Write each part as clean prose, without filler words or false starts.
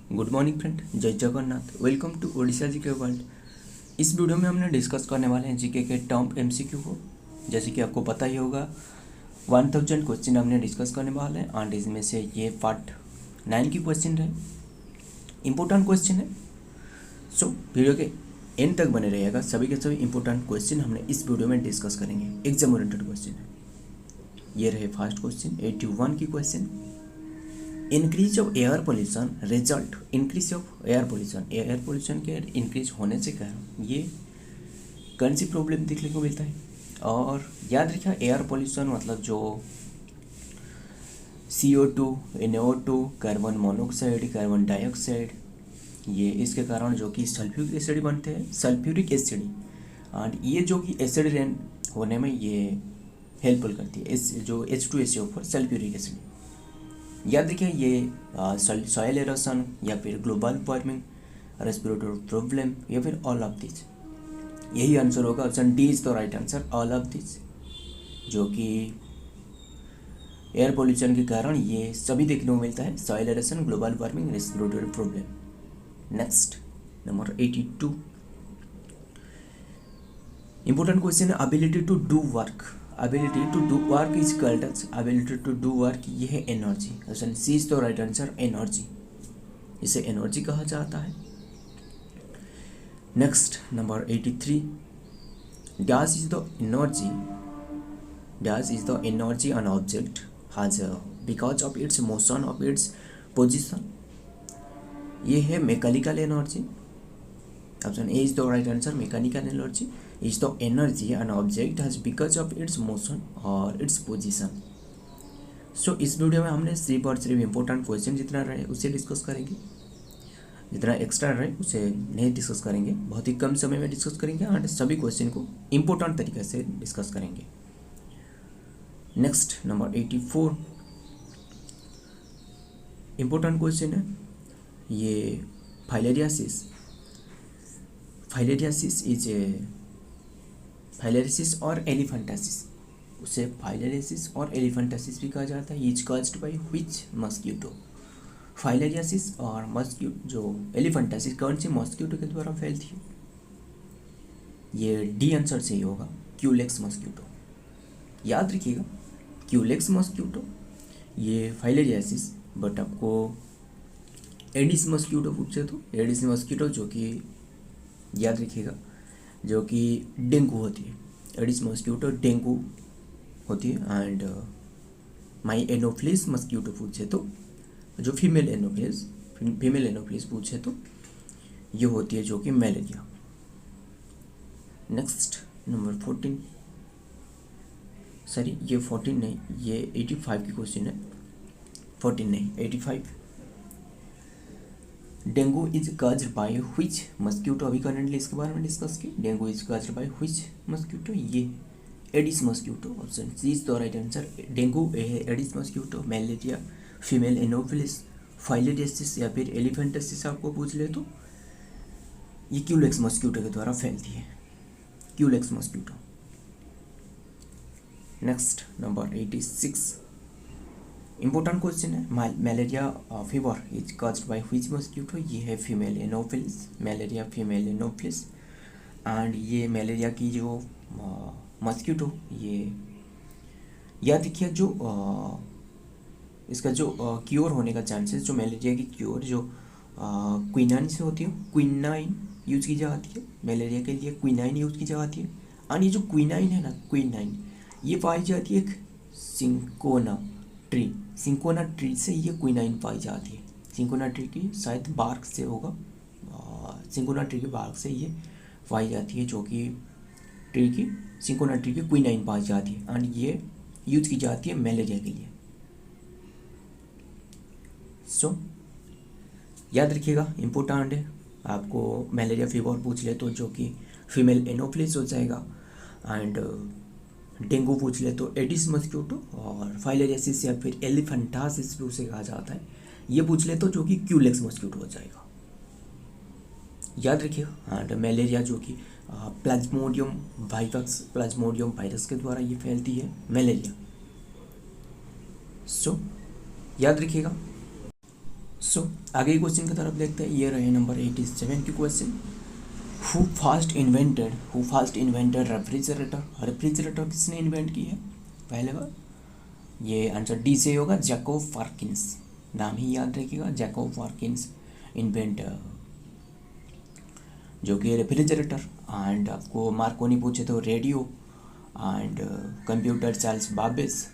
Good morning friend, जय Jagannath. Welcome to Odisha GK world. इस video में हमने डिस्कस करने वाले हैं जीके के टर्म एमसीक्यू को। जैसे कि आपको पता ही होगा 1000 क्वेश्चन हमने डिस्कस करने वाले हैं एंड इसमें से ये पार्ट 9 की क्वेश्चन है, इंपॉर्टेंट क्वेश्चन है। सो वीडियो के एंड तक बने रहिएगा। सभी के सभी इंपॉर्टेंट क्वेश्चन हमने इस वीडियो में डिस्कस करेंगे। एग्जाम ओरिएंटेड क्वेश्चन है। ये रहे फर्स्ट क्वेश्चन 81 की question. Increase of air pollution result. Increase of air pollution के इंक्रीज होने से क्या है, ये कौन सी प्रॉब्लम देखने को मिलता है। और याद रखिए एयर पोल्यूशन मतलब जो CO2, NO2, carbon monoxide, carbon dioxide, ये इसके कारण जो कि सल्फ्यूरिक एसिड बनते हैं, सल्फ्यूरिक एसिड। एंड ये जो कि एसिड रेन होने में ये हेल्पफुल करती है, इस जो H2SO4 सल्फ्यूरिक एसिड। याद रखिए ये सॉइल एरोशन या फिर ग्लोबल वार्मिंग, रेस्पिरेटरी प्रॉब्लम या फिर ऑल ऑफ दिस। यही आंसर होगा। Option D is the right answer, all of this. जो कि एयर पोल्यूशन के कारण ये सभी देखने को मिलता है, soil erosion, global warming, respiratory problem. Next number 82 important question है, ability to do work. Ability to do work is called as ability to do work. ये है energy. Option C is the right answer, energy. इसे energy कहा जाता है। Next number 83 dash is the energy. Dash is the energy an object has because of its motion of its position. ये है mechanical energy. Option A is the right answer, mechanical energy is the energy an object has because of its motion or its position. So इस video में हमने सिर्फ और सिर्फ important question जितना रहे उसे डिस्कस करेंगे, जितना एक्स्ट्रा रहे उसे नहीं डिस्कस करेंगे। बहुत ही कम समय में डिस्कस करेंगे और सभी क्वेश्चन को इम्पोर्टेंट तरीके से डिस्कस करेंगे। नेक्स्ट नंबर 84 इम्पोर्टेंट क्वेश्चन है, ये filariasis. Filariasis is a filariasis और एलिफेंटासिस। उसे फाइलेरियासिस और एलिफेंटासिस भी कहा जाता है। Is caused by which mosquito. Filariasis और मस्क्यूटो जो एलिफेंटासिस कौन सी मस्क्यूटो के द्वारा फैलती है, ये डी आंसर सही होगा, क्यूलेक्स मस्क्यूटो। याद रखिएगा क्यूलेक्स मस्क्यूटो ये फाइलेरियासिस, बट आपको एडिस मस्क्यूटो पूछे तो एडिस मस्क्यूटो जो कि याद रखिएगा जो कि डेंगू होती है। एडिस मस्क्यूटो डेंगू होती है। एंड माई एनोफिलिस मस्क्यूटो पूछे तो जो फीमेल एनोफिलिस पूछे तो ये होती है जो कि मलेरिया। नेक्स्ट नंबर 14 सॉरी ये 14 नहीं, ये 85 की क्वेश्चन है। 14 नहीं 85 dengue is caused by which mosquito. अभी करेंटली इसके बारे में डिस्कस की। Dengue is caused by which mosquito, ये Aedes mosquito. Option C is the right answer, dengue है Aedes mosquito. Malaria female Anopheles, filariasis या फिर एलिफेंटासिस आपको पूछ ले तो ये क्यूलेक्स मस्क्यूटो के द्वारा फैलती है, Culex mosquito. Next number 86 important question है, malaria fever is caused by which mosquito. ये है female Anopheles, malaria female Anopheles. And ये मलेरिया की जो मस्क्यूटो ये याद रखिए जो इसका जो क्योर होने का चांसेस, जो मलेरिया की क्योर जो क्विनाइन से होती है, क्विनाइन यूज की जाती है मलेरिया के लिए, क्विनाइन यूज की जाती है। एंड ये जो क्विनाइन है ना, क्विनाइन ये पाई जाती है एक सिंकोना ट्री से ये क्विनाइन पाई जाती है। सिंकोना ट्री की शायद बार्क से होगा, सिंकोना ट्री के बार्क से ये पाई जाती है, जो कि सिंकोना ट्री की क्विनाइन पाई जाती है। एंड ये यूज की जाती है मलेरिया के लिए। सो याद रखिएगा इम्पोर्टेंट है। आपको मलेरिया फीवर पूछ ले तो जो कि फीमेल एनोफिलिस हो जाएगा। एंड डेंगू पूछ ले तो एडिस मस्क्यूटो, और फाइलेरियासिस या फिर एलिफेंटासिस भी उसे कहा जाता है, ये पूछ ले तो जो कि क्यूलेक्स मस्क्यूटो हो जाएगा। याद रखिए। एंड मलेरिया जो कि प्लाज्मोडियम वायरस के द्वारा ये फैलती है मलेरिया। सो याद रखिएगा। सो आगे क्वेश्चन की तरफ देखते हैं। ये रहे नंबर 87 की question. Who fast invented refrigerator किसने इन्वेंट की है? पहले बार ये आंसर डी से होगा, जैकब वाटकिंस। नाम ही याद रखिएगा, जैकब वाटकिंस इन्वेंट जो कि रेफ्रिजरेटर। एंड आपको मार्कोनी पूछे तो radio, and computer Charles Babbage,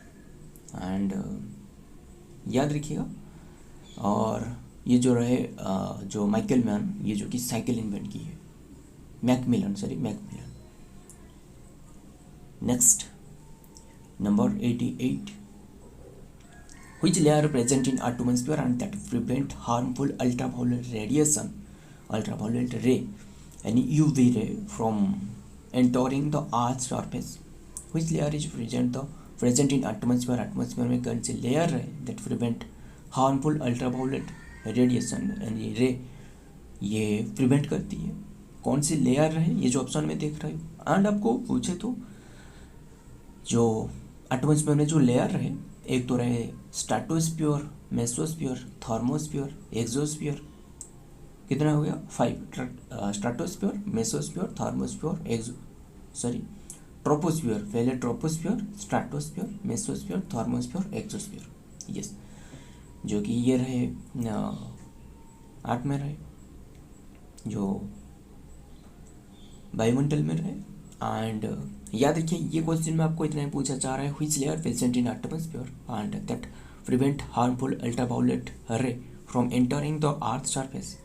and याद रखिएगा। और ये जो रहे जो माइकल मैन, ये जो कि साइकिल इन्वेंट की है, Macmillan. Next number 88, which layer present in atmosphere and that prevent harmful ultraviolet ray and UV ray from entering the earth's surface? Which layer is present in atmosphere में कौन सी layer है that prevent harmful ultraviolet radiation यानी रे, ये prevent करती है? कौन सी layer है ये जो ऑप्शन में देख रहे हो। एंड आपको पूछे तो जो एटमॉस्फेयर में जो लेयर है, एक तो रहे स्ट्रेटोस्फीयर, मेसोस्फीयर, थर्मोस्फीयर, एक्सोस्फीयर। कितना हो गया? 5। Stratosphere, mesosphere, thermosphere, troposphere. पहले troposphere, stratosphere, mesosphere, thermosphere, exosphere. Yes, जो कि ये रहे 8 में रहे जो वायुमंडल में रहे। एंड याद रखिए ये क्वेश्चन में आपको इतना ही पूछा जा रहा है, which layer present in atmosphere and that prevent harmful ultraviolet ray from entering the earth surface.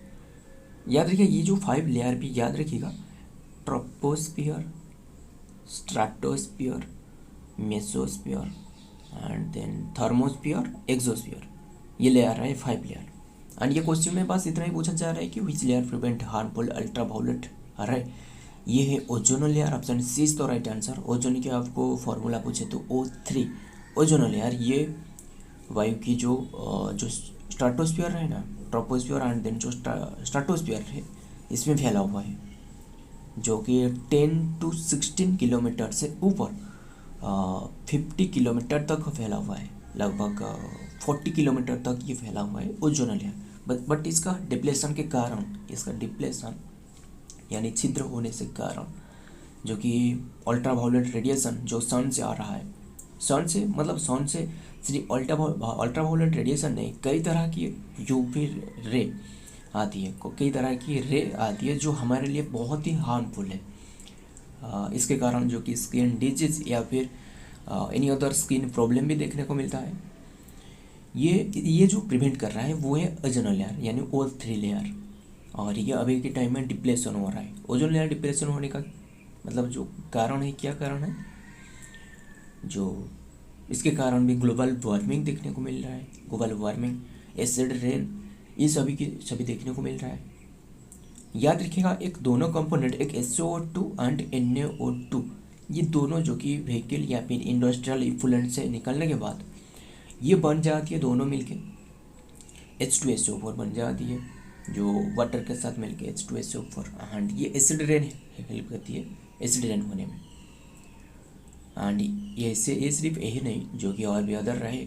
याद रखिए ये जो 5 लेयर भी याद रखिएगा, troposphere, stratosphere, mesosphere and then thermosphere, exosphere. ये लेयर है 5 लेयर। एंड ये क्वेश्चन में बस इतना ही पूछा जा रहा है कि which layer prevent harmful ultraviolet ray. ये है ozone layer. Option C is the right answer. Ozone के आपको फॉर्मूला पूछे तो O3। ओजोन लेयर ये वायु की जो स्ट्रेटोस्फीयर है ना, ट्रोपोस्फीयर एंड देन जो स्ट्रेटोस्फीयर है, इसमें फैला हुआ है, जो कि 10 to 16 किलोमीटर से ऊपर 50 किलोमीटर तक फैला हुआ है। लगभग 40 किलोमीटर तक ये फैला हुआ है ओजोन लेयर। बट इसका डिप्लेशन के कारण, इसका डिप्लेशन यानी छिद्र होने से कारण, जो कि अल्ट्रावायलेट रेडिएशन जो सन से आ रहा है, सन से सिर्फ अल्ट्रावायलेट रेडिएशन नहीं, कई तरह की यूवी रे आती है, कई तरह की रे आती है जो हमारे लिए बहुत ही हार्मफुल है। इसके कारण जो कि स्किन डिजीज या फिर एनी अदर स्किन प्रॉब्लम भी देखने को मिलता है। ये जो प्रिवेंट कर रहा है वो है ओजोन लेयर यानी O3 लेयर। और ये अभी के टाइम में डिप्लेशन हो रहा है। ओजोन लेयर डिप्लेशन होने का मतलब जो कारण है, क्या कारण है, जो इसके कारण भी ग्लोबल वार्मिंग देखने को मिल रहा है। ग्लोबल वार्मिंग, एसिड रेन, ये सभी देखने को मिल रहा है। याद रखिएगा एक दोनों कंपोनेंट, एक SO2 एंड NaO2, ये दोनों जो कि व्हीकल या फिर इंडस्ट्रियल इफ्लुएंट से निकलने के बाद ये बन जाती है, दोनों मिलके H2SO4 बन जाती है, जो वाटर के साथ मिलके H2SO4। एंड ये एसिड रेन हेल्प करती है एसिड रेन होने में। एंड ये सिर्फ यही नहीं, जो कि और भी अदर रहे,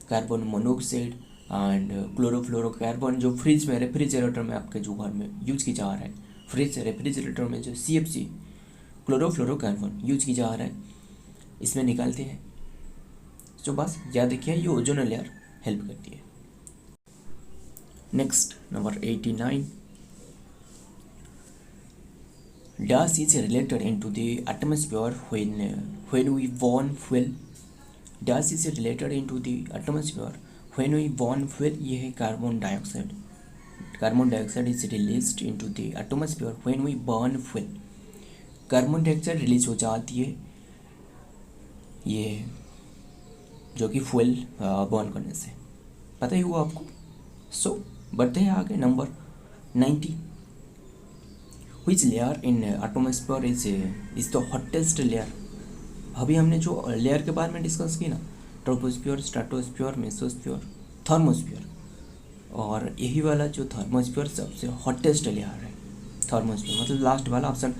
कार्बन मोनोऑक्साइड एंड क्लोरोफ्लोरोकार्बन, जो फ्रिज में, रेफ्रिजरेटर में आपके जो घर में यूज की जा रहा है, फ्रिज रेफ्रिजरेटर में जो CFC क्लोरोफ्लोरोकार्बन यूज की जा रहा है, इसमें निकालते हैं। तो बस याद रखिए ये ओजोन लेयर हेल्प करती है। Next number 89, Dash is related into the atmosphere when we burn fuel. Dash is related into the atmosphere when we burn fuel. ये है carbon dioxide. Carbon dioxide is released into the atmosphere when we burn fuel. Carbon dioxide release हो जाती है ये जो कि fuel burn करने से, पता ही हुआ आपको। सो बढ़ते हैं आगे number 90, which layer in atmosphere is the hottest layer। अभी हमने जो लेयर के बारे में डिस्कस की ना, ट्रोपोस्फियर, स्ट्रेटोस्फियर, मेसोस्फियर, थर्मोस्फियर, और यही वाला जो थर्मोस्फियर सबसे हॉटेस्ट लेयर है। थर्मोस्फियर मतलब लास्ट वाला, ऑप्शन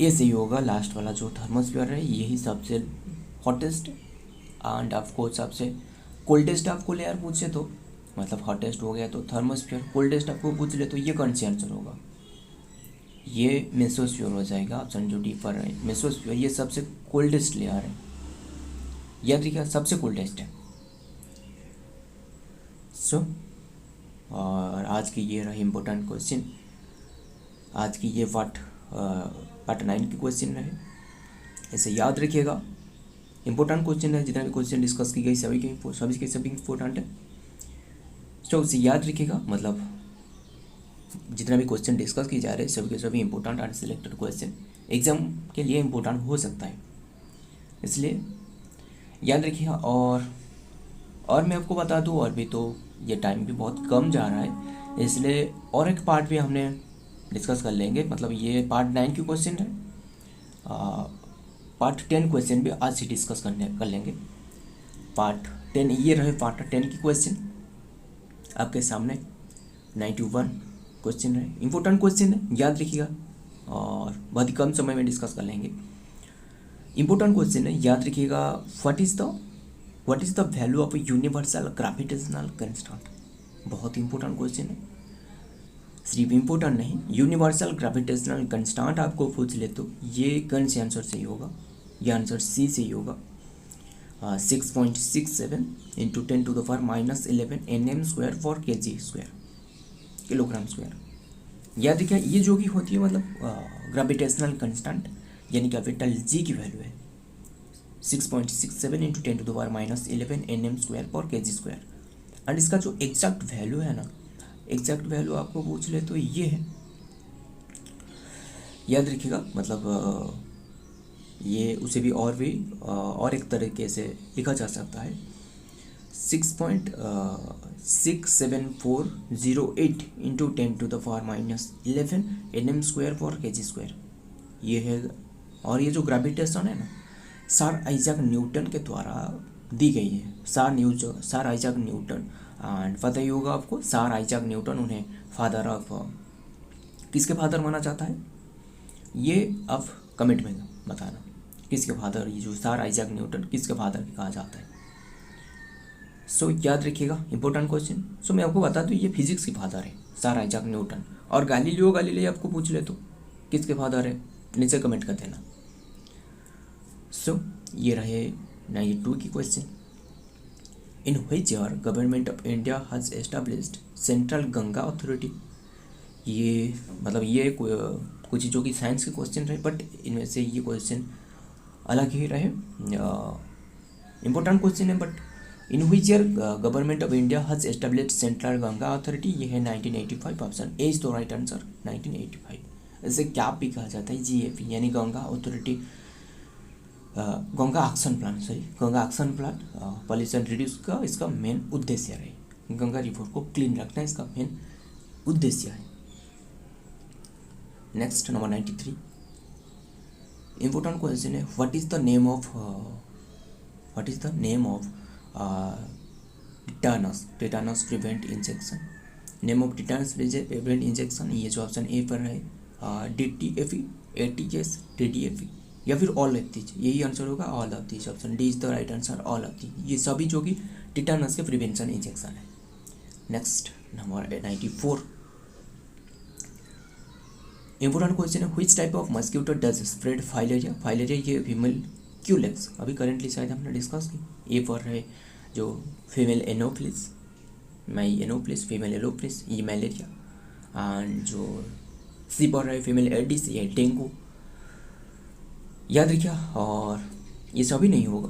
ए से ही होगा, लास्ट वाला जो थर्मोस्फियर है यही सबसे हॉटेस्ट एंड आपको सबसे कोल्डेस्ट आपको लेयर पूछे तो मतलब हॉटेस्ट हो गया तो थर्मोस्फीयर, कोल्डेस्ट आपको पूछ ले तो ये कौन सी आंसर होगा, ये मेसोस्फीयर हो जाएगा ऑप्शन जो डी पर है। मेसोस्फीयर ये सबसे कोल्डेस्ट लेयर है, याद रखिएगा सबसे कोल्डेस्ट है। सो और आज की ये रहे इम्पोर्टेंट क्वेश्चन, आज की ये पार्ट 9 के क्वेश्चन रहे, ऐसे याद रखिएगा। इम्पोर्टेंट क्वेश्चन है, जितना भी क्वेश्चन डिस्कस की गई सभी के इम्पोर्टेंट है, तो उसे याद रखिएगा। मतलब जितना भी क्वेश्चन डिस्कस किए जा रहे हैं सभी के सभी इम्पोर्टेंट और सिलेक्टेड क्वेश्चन एग्जाम के लिए इम्पोर्टेंट हो सकता है, इसलिए याद रखिएगा। और मैं आपको बता दूँ, और भी तो ये टाइम भी बहुत कम जा रहा है, इसलिए और एक पार्ट भी हमने डिस्कस कर लेंगे। मतलब ये पार्ट 9 की क्वेश्चन है, पार्ट 10 क्वेश्चन भी आज से डिस्कस कर लेंगे। पार्ट 10 ये रहे पार्ट 10 की क्वेश्चन आपके सामने। 91 क्वेश्चन है, इंपॉर्टेंट क्वेश्चन है, याद रखिएगा, और बहुत ही कम समय में डिस्कस कर लेंगे। इंपॉर्टेंट क्वेश्चन है, याद रखिएगा। What is the value of universal gravitational constant, बहुत इंपॉर्टेंट क्वेश्चन है। सिर्फ इम्पोर्टेंट नहीं, यूनिवर्सल ग्रेविटेशनल कांस्टेंट आपको पूछ ले तो ये कौन से आंसर सही होगा, ये आंसर सी सही होगा। 6.67 into 10⁻⁻11 nm² for kg², kilogram square. याद रखिए ये जो कि होती है मतलब ग्रेविटेशनल कांस्टेंट यानी कैपिटल जी की वैल्यू है 6.67 into 10⁻11 nm² for kg²। And इसका जो एग्जैक्ट वैल्यू है ना, एग्जैक्ट वैल्यू आपको पूछ ले तो ये है, याद रखिएगा। मतलब ये उसे भी और एक तरीके से लिखा जा सकता है 6.67408 इंटू 10⁻11 nm² फॉर kg², ये है। और ये जो ग्रेविटेशन है ना, सर आइजैक न्यूटन के द्वारा दी गई है। सर आइजैक न्यूटन, एंड पता ही होगा आपको, सर आइजैक न्यूटन, उन्हें फादर ऑफ किसके फादर माना जाता है, ये अब कमेंट में बताना किसके फादर, ये जो सर आइजैक न्यूटन किसके फादर कहा जाता है। सो याद रखिएगा, इंपॉर्टेंट क्वेश्चन। सो मैं आपको बता दूँ ये फिजिक्स के फादर है सर आइजैक न्यूटन। और गैलीलियो गैलीली आपको पूछ ले तो किसके फादर है, नीचे कमेंट कर देना। सो ये रहे 92 की question. In which year government of India has established central Ganga authority, ये मतलब ये कुछ चीज़ों की साइंस के क्वेश्चन रहे, बट इनमें से ये क्वेश्चन अलग ही रहे, इम्पोर्टेंट क्वेश्चन है। But in which year government of India has established central Ganga authority, ये है 1985, option A is the right answer 1985। इसे क्या भी कहा जाता है, GAP यानी Ganga authority, Ganga action plan pollution reduce का इसका मेन उद्देश्य है, गंगा रिवर को क्लीन रखना इसका मेन उद्देश्य है। नेक्स्ट नंबर 93 इंपॉर्टेंट क्वेश्चन है, what is the name of tetanus prevent injection, name of tetanus prevent injection, ये जो ऑप्शन ए पर है DTFE, ATS, TDFE या फिर ऑल ऑफ दीज, यही आंसर होगा, all of these, option D is the right answer, all of these, ये सभी जो कि टिटानस के प्रिवेंशन इंजेक्शन है। नेक्स्ट नंबर 94 इंपॉर्टेंट क्वेश्चन है, which type of mosquito does spread filaria, ये फीमेल क्यूलेक्स, अभी करेंटली शायद हमने डिस्कस की। ए पर है जो फीमेल एनोफ्लिस, फीमेल एलोफ्लिस, ये मलेरिया, एंड जो सी पर है फीमेल एडिस, ये डेंगू, याद रखिएगा। और ये सभी नहीं होगा,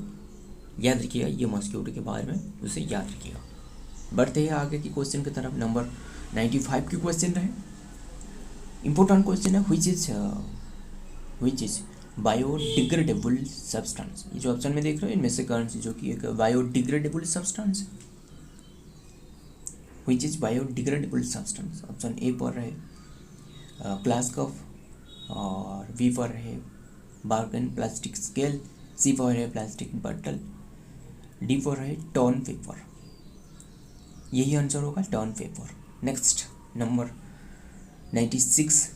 याद रखिएगा ये मस्क्यूटो के बारे में उसे याद रखिएगा। बढ़ते हैं आगे की क्वेश्चन की तरफ, नंबर 95 की क्वेश्चन रहे, इंपॉर्टेंट क्वेश्चन है, व्हिच इज बायोडिग्रेडेबल सब्सटेंस, ये जो ऑप्शन में देख रहे हो इनमें से कौन सी जो कि एक बायोडिग्रेडेबल सब्सटेंस है, which is biodegradable substance, option A पर रहे ग्लास कप, और बी पर रहे बार्गन प्लास्टिक स्केल, सी पर है प्लास्टिक बॉटल, डी पर है टॉन पेपर, यही आंसर होगा torn paper. Next number 96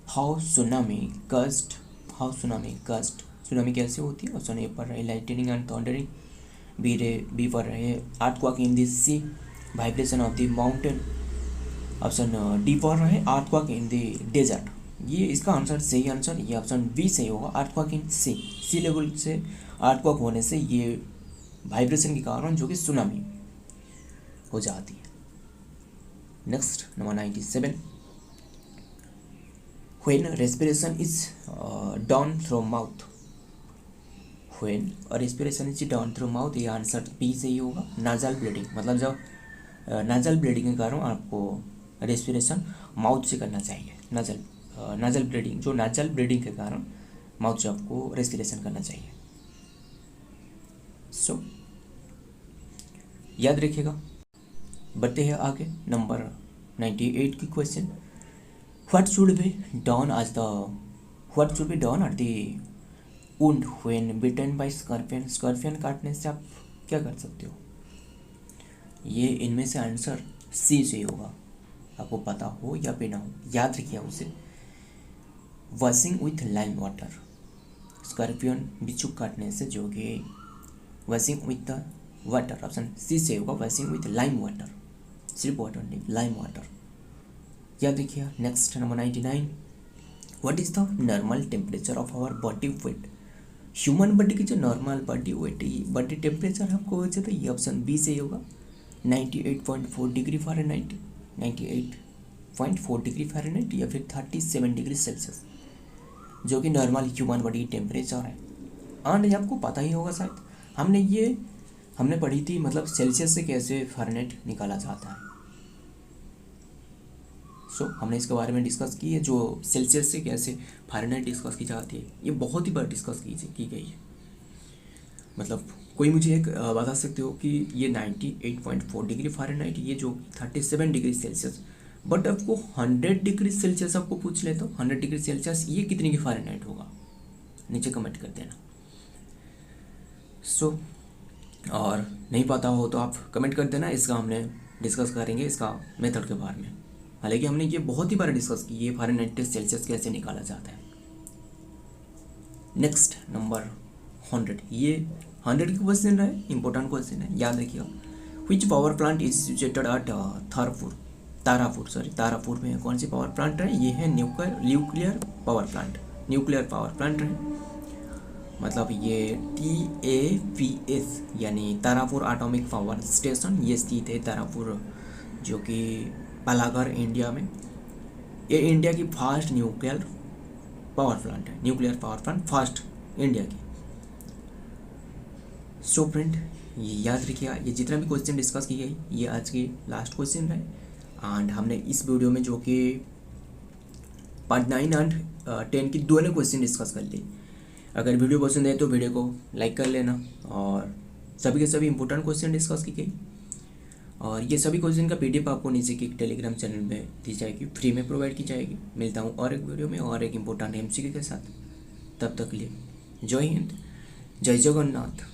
how tsunami caused, tsunami कैसे होती है, ऑप्शन ए पर है लाइटनिंग एंड थंडरिंग, बी पर रहे earthquake in the sea, vibration of the mountain. Option D पर रहे अर्थक्वेक इन द डेजर्ट। ये इसका आंसर सही आंसर ये ऑप्शन बी सही होगा, अर्थक्वेक इन सी लेवल से अर्थक्वेक होने से ये वाइब्रेशन के कारण जो कि सुनामी हो जाती है। Next number 97, when respiration is down through mouth, when respiration is down through mouth, ये आंसर बी सही होगा, नाजल ब्लीडिंग। मतलब जब नाजल ब्लीडिंग के कारण आपको रेस्पिरेशन माउथ से करना चाहिए। नाजल ब्लीडिंग, जो नाजल ब्लीडिंग के कारण माउथ से आपको रेस्पिरेशन करना चाहिए। सो याद रखिएगा। बढ़ते हैं आगे नंबर 98 की question, what should be done at the wound when bitten by scorpion. Scorpion काटने से आप क्या कर सकते हो? ये इनमें से आंसर सी से होगा, आपको पता हो या भी ना हो, याद रखिए उसे। Washing with lime water, scorpion बिच्छू काटने से जो कि washing with the water, option C से होगा, वॉशिंग विथ लाइम वाटर, सिर्फ वाटर नहीं, लाइम वाटर, याद रखिए। Next number 99, what is the normal temperature of our body weight. Human body की जो normal body weight body temperature आपको हो जाता है, ये ऑप्शन बी से होगा, 98.4 डिग्री फ़ारेनहाइट, 98.4 डिग्री फ़ारेनहाइट या फिर 37 डिग्री सेल्सियस, जो कि नॉर्मल ह्यूमन बॉडी टेम्परेचर है। एंड आपको पता ही होगा शायद, हमने पढ़ी थी, मतलब सेल्सियस से कैसे फ़ारेनहाइट निकाला जाता है। हमने इसके बारे में डिस्कस की है, जो सेल्सियस से कैसे फ़ारेनहाइट डिस्कस की जाती है, ये बहुत ही बार डिस्कस की गई है। मतलब कोई मुझे एक बता सकते हो कि ये 98.4 डिग्री फ़ारेनहाइट, ये जो 37 डिग्री सेल्सियस, बट आपको 100 डिग्री सेल्सियस आपको पूछ ले तो 100 डिग्री सेल्सियस ये कितनी की फ़ारेनहाइट होगा, नीचे कमेंट कर देना। और नहीं पता हो तो आप कमेंट कर देना, इसका हमने डिस्कस करेंगे, इसका मेथड के बारे में। हालांकि हमने ये बहुत ही बार डिस्कस की, ये फ़ारेनहाइट सेल्सियस कैसे निकाला जाता है। नेक्स्ट नंबर 100, ये 100 की क्वेश्चन है, इंपॉर्टेंट क्वेश्चन है, याद रखिएगा। Which power plant is situated at Tarapur में कौन सी पावर प्लांट है? ये है न्यूक्लियर पावर प्लांट है। मतलब ये TAPS यानी तारापुर एटॉमिक पावर स्टेशन, ये स्थित है तारापुर, जो कि पालागढ़ इंडिया में। ये इंडिया की first nuclear power plant first India की। सो फ्रेंड, ये याद रखिएगा, ये जितना भी क्वेश्चन डिस्कस की गई ये आज की लास्ट क्वेश्चन है। एंड हमने इस वीडियो में जो कि पार्ट 9 एंड 10 की दोनों क्वेश्चन डिस्कस कर ली। अगर वीडियो पसंद है तो वीडियो को लाइक कर लेना, और सभी के सभी इंपॉर्टेंट क्वेश्चन डिस्कस की गई, और ये सभी क्वेश्चन का PDF आपको नीचे की टेलीग्राम चैनल में दी जाएगी, फ्री में प्रोवाइड की जाएगी। मिलता हूँ और एक वीडियो में और एक इंपॉर्टेंट MCQ के साथ, तब तक के लिए जय हिंद, जय जगन्नाथ।